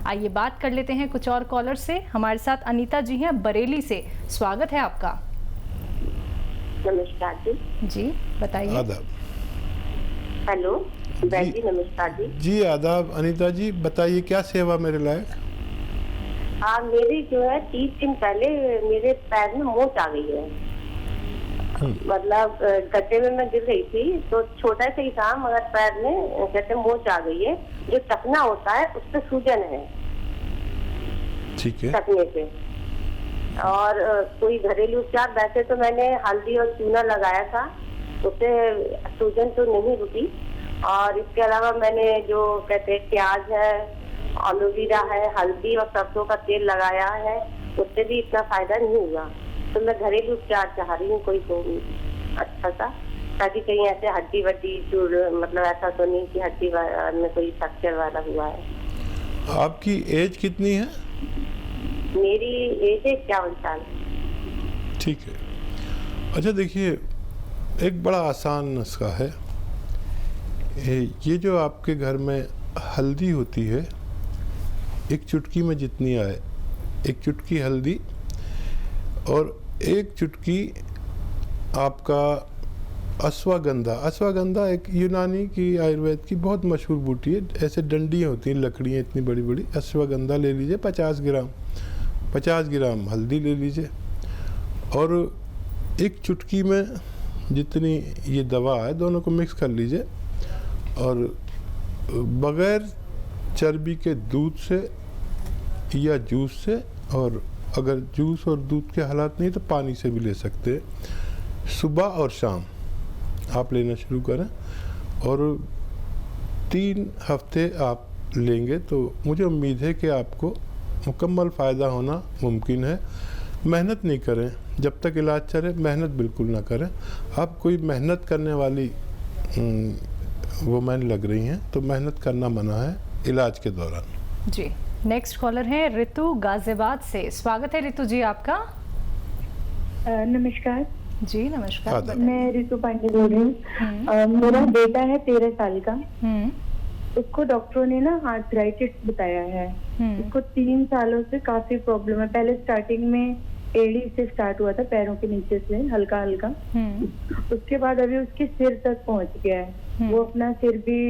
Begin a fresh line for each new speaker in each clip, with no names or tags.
आइए बात कर लेते हैं कुछ और कॉलर से। हमारे साथ अनीता जी हैं बरेली से, स्वागत है आपका।
नमस्कार जी।
जी बताइए।
आदाब।
हेलो जी, नमस्कार जी।
जी आदाब अनीता जी, बताइए क्या सेवा मेरे लायक।
हाँ, मेरी जो है 30 दिन पहले मेरे पैर में मोच आ गई है। मतलब गड्ढे में मैं गिर गई थी, तो छोटा सा ही था मगर पैर में कहते मोच आ गई है। जो टकना होता है उस पर सूजन है।
ठीक है।
टकने पे और कोई घरेलू उपचार, वैसे तो मैंने हल्दी और चूना लगाया था, उससे सूजन तो नहीं रुकी। और इसके अलावा मैंने जो कहते हैं प्याज है, एलोवेरा है, हल्दी और सरसों का तेल लगाया है, उससे भी इतना फायदा नहीं हुआ। तो मैं घरेलू उपचार चाह रही हूँ कोई अच्छा सा, ताकि कहीं ऐसे हड्डी वड्डी मतलब ऐसा तो नहीं कि हड्डी में कोई फ्रैक्चर वाला हुआ है।
आपकी एज कितनी है?
मेरी एज है 51 साल।
ठीक है। अच्छा देखिए, एक बड़ा आसान नुस्खा है। ये जो आपके घर में हल्दी होती है, एक चुटकी में जितनी आए, एक चुटकी हल्दी और एक चुटकी आपका अश्वगंधा। अश्वगंधा एक यूनानी की आयुर्वेद की बहुत मशहूर बूटी है। ऐसे डंडियाँ होती हैं, लकड़ियाँ इतनी बड़ी बड़ी। अश्वगंधा ले लीजिए 50 ग्राम, 50 ग्राम हल्दी ले लीजिए और एक चुटकी में जितनी ये दवा है, दोनों को मिक्स कर लीजिए और बग़ैर चर्बी के दूध से या जूस से, और अगर जूस और दूध के हालात नहीं तो पानी से भी ले सकते हैं। सुबह और शाम आप लेना शुरू करें और 3 हफ्ते आप लेंगे तो मुझे उम्मीद है कि आपको मुकम्मल फ़ायदा होना मुमकिन है। मेहनत नहीं करें, जब तक इलाज चले मेहनत बिल्कुल ना करें। आप कोई मेहनत करने वाली वुमेन लग रही हैं तो मेहनत करना मना है इलाज के दौरान।
जी नेक्स्ट कॉलर है ऋतु गाजियाबाद से, स्वागत है ऋतु जी आपका।
नमस्कार
जी नमस्कार।
मैं ऋतु पांडे बोल रही हूँ। मेरा बेटा है 13 साल का। उसको डॉक्टरों ने ना आर्थराइटिस बताया है। उसको 3 सालों से काफी प्रॉब्लम है। पहले स्टार्टिंग में एड़ी से स्टार्ट हुआ था, पैरों के नीचे से हल्का हल्का। उसके बाद अभी उसके सिर तक पहुंच गया है। वो अपना सिर भी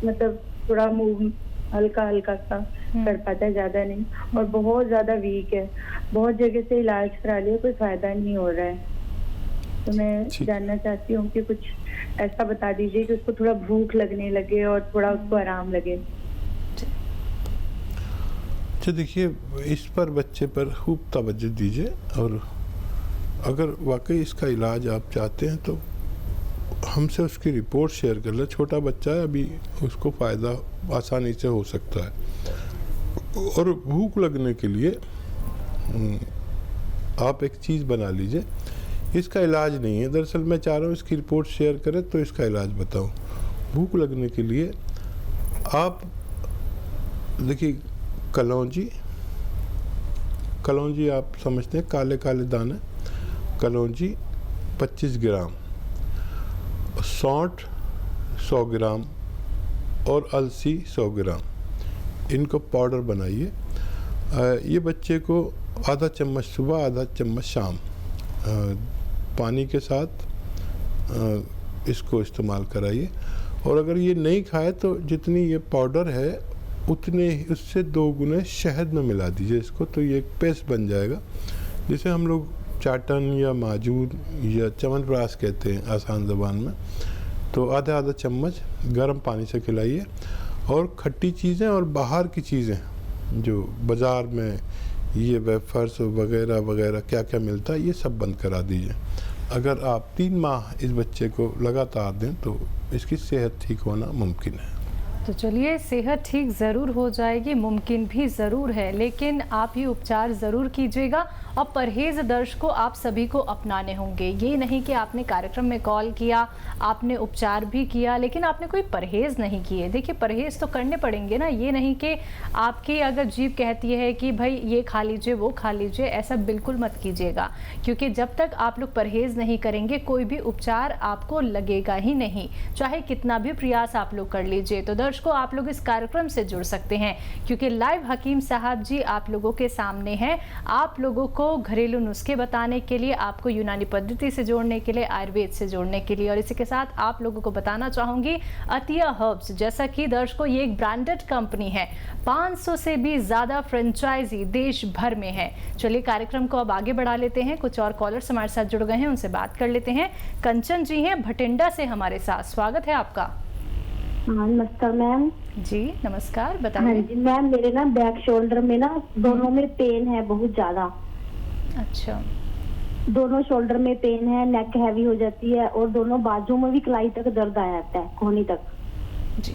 मतलब थोड़ा मूव हल्का हल्का सा कर पाता है, ज्यादा नहीं, और बहुत ज्यादा वीक है। बहुत जगह से इलाज करा लिया, कोई फायदा नहीं हो रहा है। तो मैं जानना चाहती हूँ कि कुछ ऐसा बता दीजिए कि उसको थोड़ा भूख लगने लगे और थोड़ा उसको आराम लगे।
अच्छा देखिए, इस पर बच्चे पर खूब तवज्जो दीजिए और अगर वाकई इसका इलाज आप चाहते हैं तो हमसे उसकी रिपोर्ट शेयर कर लें। छोटा बच्चा है अभी, उसको फ़ायदा आसानी से हो सकता है। और भूख लगने के लिए आप एक चीज़ बना लीजिए। इसका इलाज नहीं है, दरअसल मैं चाह रहा हूँ इसकी रिपोर्ट शेयर करें तो इसका इलाज बताऊँ। भूख लगने के लिए आप देखिए, कलौंजी आप समझते हैं, काले काले दाने, कलौंजी 25 ग्राम, सौंठ 100 ग्राम और अलसी 100 ग्राम, इनको पाउडर बनाइए। ये बच्चे को आधा चम्मच सुबह आधा चम्मच शाम पानी के साथ इसको इस्तेमाल कराइए। और अगर ये नहीं खाए तो जितनी ये पाउडर है उतने उससे 2 गुने शहद में मिला दीजिए इसको, तो ये एक पेस्ट बन जाएगा, जिसे हम लोग चाटन या माजून या च्यवनप्राश कहते हैं आसान ज़बान में। तो आधा आधा चम्मच गर्म पानी से खिलाइए। और खट्टी चीज़ें और बाहर की चीज़ें जो बाज़ार में ये वेफर्स वगैरह वगैरह क्या क्या मिलता है, ये सब बंद करा दीजिए। अगर आप 3 माह इस बच्चे को लगातार दें तो इसकी सेहत ठीक होना मुमकिन है।
तो चलिए, सेहत ठीक ज़रूर हो जाएगी, मुमकिन भी ज़रूर है, लेकिन आप ये उपचार ज़रूर कीजिएगा और परहेज दर्शकों आप सभी को अपनाने होंगे। ये नहीं कि आपने कार्यक्रम में कॉल किया, आपने उपचार भी किया, लेकिन आपने कोई परहेज नहीं किए। देखिए परहेज तो करने पड़ेंगे ना, ये नहीं कि आपकी अगर जीभ कहती है कि भाई ये खा लीजिए वो खा लीजिए, ऐसा बिल्कुल मत कीजिएगा, क्योंकि जब तक आप लोग परहेज नहीं करेंगे कोई भी उपचार आपको लगेगा ही नहीं, चाहे कितना भी प्रयास आप लोग कर लीजिए। तो दर्शकों आप लोग इस कार्यक्रम से जुड़ सकते हैं, क्योंकि लाइव हकीम साहब जी आप लोगों के सामने हैं। आप लोगों को घरेलू नुस्खे बताने के लिए, आपको यूनानी पद्धति से जोड़ने के लिए, आयुर्वेद से जोड़ने के लिए। और इसी के साथ आप लोगों को बताना चाहूंगी अतिया हर्ब्स, जैसा कि दर्शकों ये एक ब्रांडेड कंपनी है, 500 से भी ज्यादा फ्रेंचाइजी देश भर में है। चलिए कार्यक्रम को अब आगे बढ़ा लेते हैं। कुछ और कॉलर्स हमारे साथ जुड़ गए हैं, उनसे बात कर लेते हैं। कंचन जी हैं भटिंडा से हमारे साथ, स्वागत है आपका।
हाँ नमस्कार मैम।
जी नमस्कार,
हाँ
बताइए।
जी मैम, मेरे ना बैक शोल्डर में ना दोनों में पेन है बहुत ज्यादा।
अच्छा,
दोनों शोल्डर में पेन है, नेक हैवी हो जाती है और दोनों बाजू में भी कलाई तक दर्द आ जाता है, कोहनी तक।
जी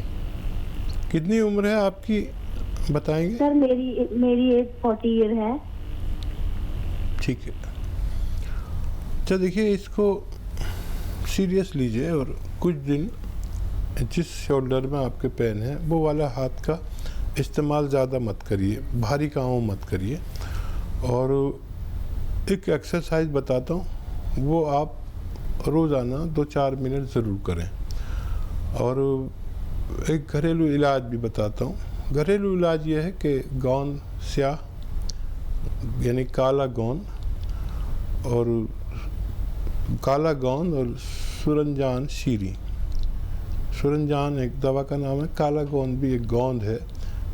कितनी उम्र है आपकी बताएंगे?
सर मेरी एज 40 ईयर है।
ठीक है। अच्छा देखिए, इसको सीरियस लीजिए और कुछ दिन जिस शोल्डर में आपके पेन है वो वाला हाथ का इस्तेमाल ज़्यादा मत करिए, भारी कामों मत करिए। और एक एक्सरसाइज बताता हूँ, वो आप रोज़ाना 2-4 मिनट ज़रूर करें। और एक घरेलू इलाज भी बताता हूँ। घरेलू इलाज ये है कि गोंद स्याह यानी काला गोंद और सुरंजान शीरी। सुरंजान एक दवा का नाम है, काला गोंद भी एक गोंद है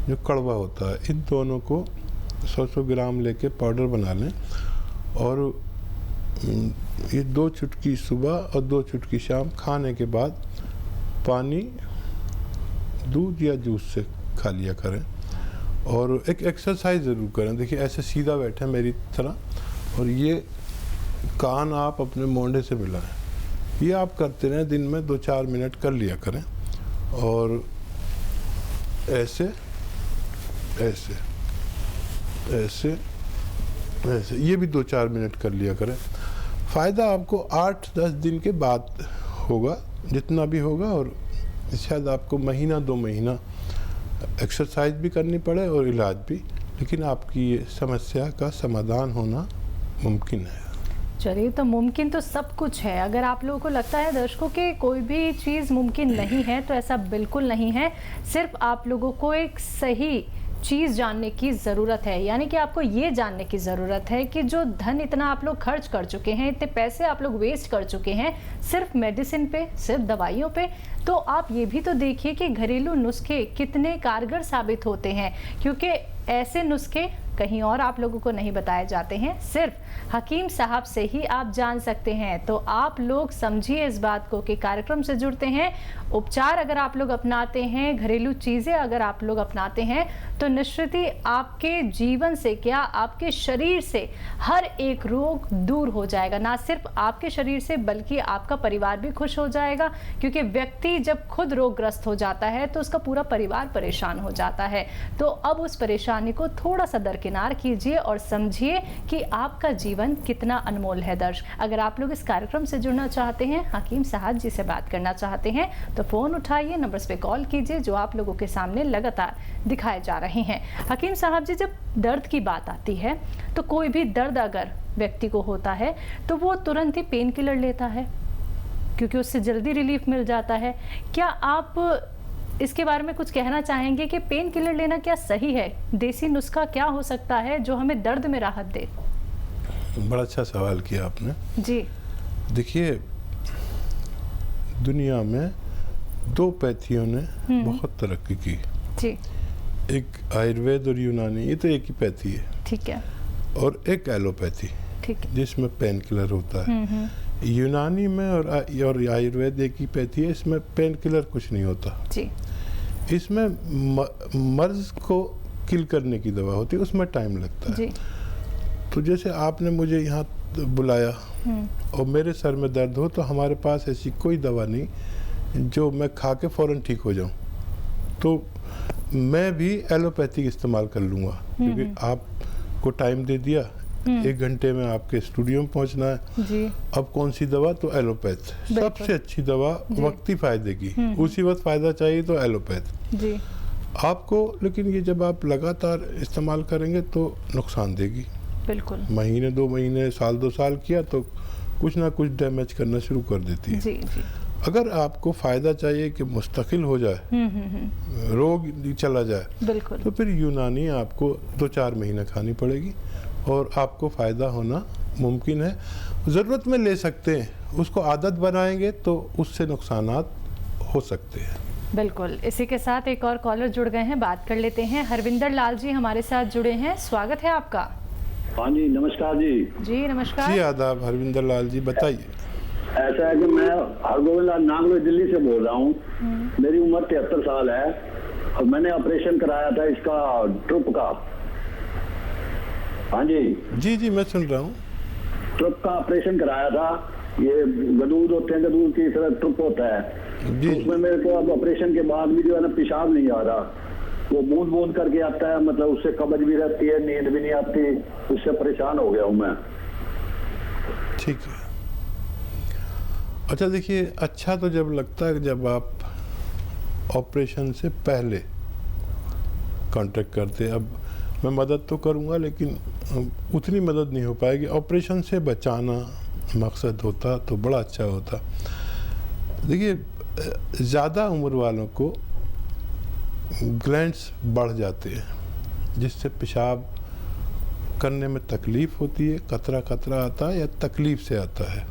जो कड़वा होता है। इन दोनों को 100 ग्राम लेके पाउडर बना लें और ये 2 चुटकी सुबह और 2 चुटकी शाम खाने के बाद पानी दूध या जूस से खा लिया करें। और एक एक्सरसाइज ज़रूर करें। देखिए ऐसे सीधा बैठे मेरी तरह और ये कान आप अपने मोंढे से मिलाएं। ये आप करते रहें, दिन में 2-4 मिनट कर लिया करें। और ऐसे ऐसे ऐसे ऐसे ये भी 2-4 मिनट कर लिया करें। फ़ायदा आपको 8-10 दिन के बाद होगा, जितना भी होगा। और शायद आपको महीना 2 महीना एक्सरसाइज भी करनी पड़े और इलाज भी, लेकिन आपकी ये समस्या का समाधान होना मुमकिन है।
चलिए, तो मुमकिन तो सब कुछ है। अगर आप लोगों को लगता है दर्शकों कि कोई भी चीज़ मुमकिन नहीं है, तो ऐसा बिल्कुल नहीं है। सिर्फ आप लोगों को एक सही चीज़ जानने की ज़रूरत है, यानी कि आपको ये जानने की ज़रूरत है कि जो धन इतना आप लोग खर्च कर चुके हैं, इतने पैसे आप लोग वेस्ट कर चुके हैं सिर्फ मेडिसिन पे, सिर्फ दवाइयों पे, तो आप ये भी तो देखिए कि घरेलू नुस्खे कितने कारगर साबित होते हैं। क्योंकि ऐसे नुस्खे कहीं और आप लोगों को नहीं बताए जाते हैं, सिर्फ हकीम साहब से ही आप जान सकते हैं। तो आप लोग समझिए इस बात को कि कार्यक्रम से जुड़ते हैं, उपचार अगर आप लोग अपनाते हैं, घरेलू चीज़ें अगर आप लोग अपनाते हैं, तो निश्चित ही आपके जीवन से क्या, आपके शरीर से हर एक रोग दूर हो जाएगा। ना सिर्फ आपके शरीर से बल्कि आपका परिवार भी खुश हो जाएगा, क्योंकि व्यक्ति जब खुद रोगग्रस्त हो जाता है तो उसका पूरा परिवार परेशान हो जाता है। तो अब उस परेशानी को थोड़ा सा दरकिनार कीजिए और समझिए कि आपका जीवन कितना अनमोल है। दर्शक, अगर आप लोग इस कार्यक्रम से जुड़ना चाहते हैं, हकीम साहब जी से बात करना चाहते हैं, तो फ़ोन उठाइए, नंबर्स पे कॉल कीजिए जो आप लोगों के सामने लगातार दिखाए जा रहे हैं। हकीम साहब जी, जब दर्द की बात आती है तो कोई भी दर्द अगर व्यक्ति को होता है तो वो तुरंत ही पेन किलर लेता है, क्योंकि उससे जल्दी रिलीफ मिल जाता है। क्या आप इसके बारे में कुछ कहना चाहेंगे कि पेन किलर लेना क्या सही है? देसी नुस्खा क्या हो सकता है जो हमें दर्द में राहत दे?
बड़ा अच्छा सवाल किया आपने
जी।
देखिए, दुनिया में 2 पैथियों ने बहुत तरक्की की
जी।
एक आयुर्वेद और यूनानी, ये तो एक ही पैथी है,
ठीक है,
और एक एलोपैथी,
ठीक है,
जिसमें पेन किलर होता है। यूनानी में और आयुर्वेद एक ही पैथी है, इसमें पेन किलर कुछ नहीं होता
जी।
इसमें मर्ज को किल करने की दवा होती है, उसमें टाइम लगता है
जी।
तो जैसे आपने मुझे यहाँ बुलाया और मेरे सर में दर्द हो, तो हमारे पास ऐसी कोई दवा नहीं जो मैं खा के फ़ौरन ठीक हो जाऊँ। तो मैं भी एलोपैथिक इस्तेमाल कर लूँगा, क्योंकि आपको टाइम दे दिया, 1 घंटे में आपके स्टूडियो में पहुंचना है।
जी।
अब कौन सी दवा, तो एलोपैथ सबसे अच्छी दवा, वक्ती फायदे की, उसी वक्त फायदा चाहिए तो एलोपैथ
जी
आपको। लेकिन ये जब आप लगातार इस्तेमाल करेंगे तो नुकसान देगी।
बिल्कुल।
महीने 2 महीने, साल 2 साल किया तो कुछ ना कुछ डैमेज करना शुरू कर देती है।
जी जी।
अगर आपको फ़ायदा चाहिए कि मुस्तकिल हो जाए, रोग चला जाए,
बिल्कुल।
तो फिर यूनानी आपको 2-4 महीने खानी पड़ेगी और आपको फ़ायदा होना मुमकिन है। ज़रूरत में ले सकते हैं, उसको आदत बनाएंगे तो उससे नुकसानात हो सकते हैं।
बिल्कुल। इसी के साथ एक और कॉलर जुड़ गए हैं, बात कर लेते हैं। हरविंदर लाल जी हमारे साथ जुड़े हैं, स्वागत है आपका।
हाँ जी, नमस्कार जी।
जी नमस्कार।
जी आदाब हरविंदर लाल जी, बताइए।
ऐसा है कि मैं हरगोविंद लाल नागलोई दिल्ली से बोल रहा हूँ। मेरी उम्र 73 साल है और मैंने ऑपरेशन कराया था इसका ट्रुप का। हाँ जी
जी जी मैं सुन रहा हूँ।
ट्रुप का ऑपरेशन कराया था। ये गदूद होते हैं, गदूद की तरह ट्रुप होता है
जी।
उसमें मेरे को अब ऑपरेशन के बाद भी जो है ना पेशाब नहीं आ रहा, वो बूंद बूंद करके आता है, मतलब उससे कब्ज भी रहती है, नींद भी नहीं आती, उससे परेशान हो गया हूँ मैं।
ठीक है। अच्छा देखिए, अच्छा तो जब लगता है जब आप ऑपरेशन से पहले कांटेक्ट करते हैं। अब मैं मदद तो करूंगा लेकिन उतनी मदद नहीं हो पाएगी। ऑपरेशन से बचाना मकसद होता तो बड़ा अच्छा होता। देखिए, ज़्यादा उम्र वालों को ग्लैंड्स बढ़ जाते हैं जिससे पेशाब करने में तकलीफ़ होती है, कतरा कतरा आता है या तकलीफ़ से आता है।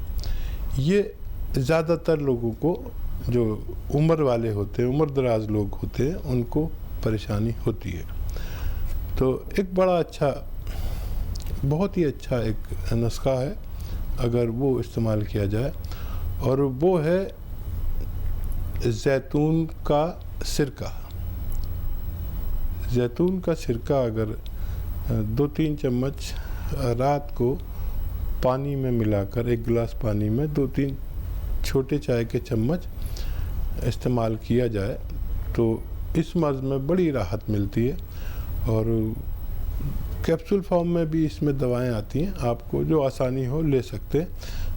ये ज़्यादातर लोगों को, जो उम्र वाले होते हैं, उम्र दराज लोग होते हैं, उनको परेशानी होती है। तो एक बड़ा अच्छा, बहुत ही अच्छा एक नुस्खा है अगर वो इस्तेमाल किया जाए, और वो है जैतून का सिरका। जैतून का सिरका अगर 2-3 चम्मच रात को पानी में मिलाकर, 1 गिलास पानी में 2-3 छोटे चाय के चम्मच इस्तेमाल किया जाए तो इस मर्ज़ में बड़ी राहत मिलती है। और कैप्सूल फॉर्म में भी इसमें दवाएं आती हैं, आपको जो आसानी हो ले सकते हैं।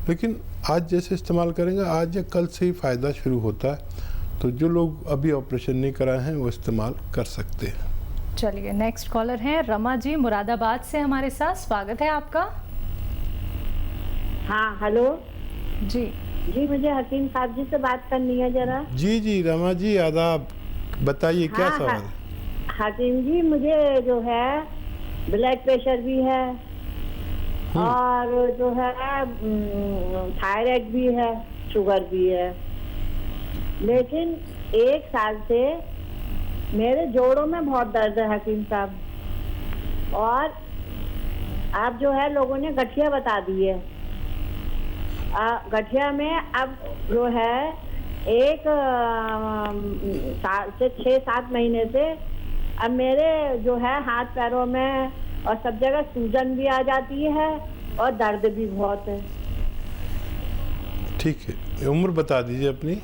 लेकिन आज जैसे इस्तेमाल करेंगे, आज या कल से ही फ़ायदा शुरू होता है। तो जो लोग अभी ऑपरेशन नहीं कराए हैं वो इस्तेमाल कर सकते हैं।
चलिए, नेक्स्ट कॉलर हैं रमा जी मुरादाबाद से हमारे साथ, स्वागत है आपका।
हाँ हेलो
जी
जी, मुझे हकीम साहब जी से बात करनी है जरा।
जी जी रमा जी आदाब, बताइए क्या
हाँ,
सवाल।
हकीम जी, मुझे जो है ब्लड प्रेशर भी है और जो है थायराइड भी है, शुगर भी है, लेकिन 1 साल से मेरे जोड़ों में बहुत दर्द है हकीम साहब। और आप जो है लोगों ने गठिया बता दी है। गठिया में अब जो है 1 साल से 6-7 महीने से अब मेरे जो है हाथ पैरों में और सब जगह सूजन भी आ जाती है और दर्द भी बहुत है।
ठीक है, उम्र बता दीजिए अपनी।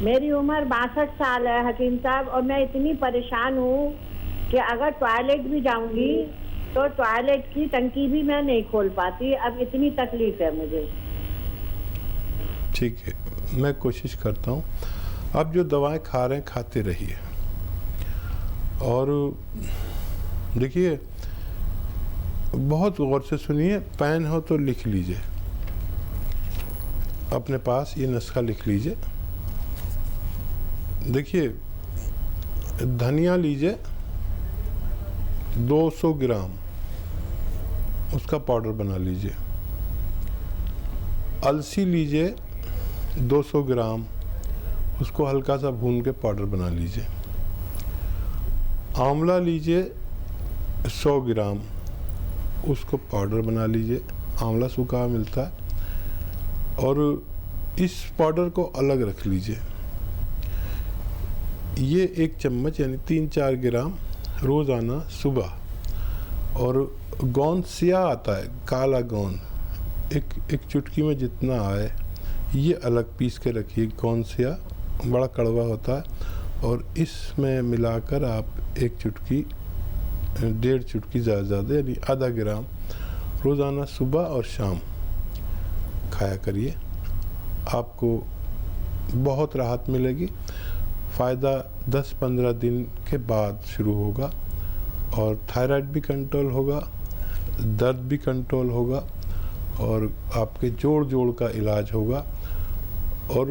मेरी उम्र 62 साल है हकीम साहब, और मैं इतनी परेशान हूँ कि अगर टॉयलेट भी जाऊंगी तो टॉयलेट की टंकी भी मैं नहीं खोल पाती। अब इतनी तकलीफ है मुझे।
ठीक है, मैं कोशिश करता हूँ। आप जो दवाएं खा रहे हैं खाते रहिए, और देखिए बहुत गौर से सुनिए। पेन हो तो लिख लीजिए, अपने पास ये नुस्खा लिख लीजिए। देखिए, धनिया लीजिए 200 ग्राम, उसका पाउडर बना लीजिए। अलसी लीजिए 200 ग्राम, उसको हल्का सा भून के पाउडर बना लीजिए। आंवला लीजिए 100 ग्राम, उसको पाउडर बना लीजिए। आंवला सूखा मिलता है, और इस पाउडर को अलग रख लीजिए। ये 1 चम्मच यानी 3-4 ग्राम रोज़ाना सुबह। और गोंद स्याह आता है, काला गोंद, एक चुटकी में जितना आए ये अलग पीस के रखिए। गोंद स्याह बड़ा कड़वा होता है, और इसमें मिलाकर आप 1 चुटकी, 1.5 चुटकी ज़्यादा यानी आधा ग्राम रोज़ाना सुबह और शाम खाया करिए, आपको बहुत राहत मिलेगी। फ़ायदा 10-15 दिन के बाद शुरू होगा और थायराइड भी कंट्रोल होगा, दर्द भी कंट्रोल होगा और आपके जोड़ का इलाज होगा। और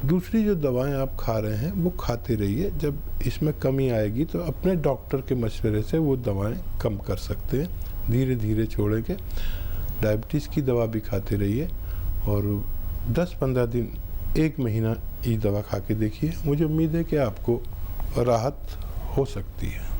दूसरी जो दवाएं आप खा रहे हैं वो खाते रहिए, जब इसमें कमी आएगी तो अपने डॉक्टर के मशवरे से वो दवाएं कम कर सकते हैं, धीरे धीरे छोड़ेंगे। डायबिटीज़ की दवा भी खाते रहिए और 10-15 दिन 1 महीना ये दवा खा के देखिए, मुझे उम्मीद है कि आपको राहत हो सकती है।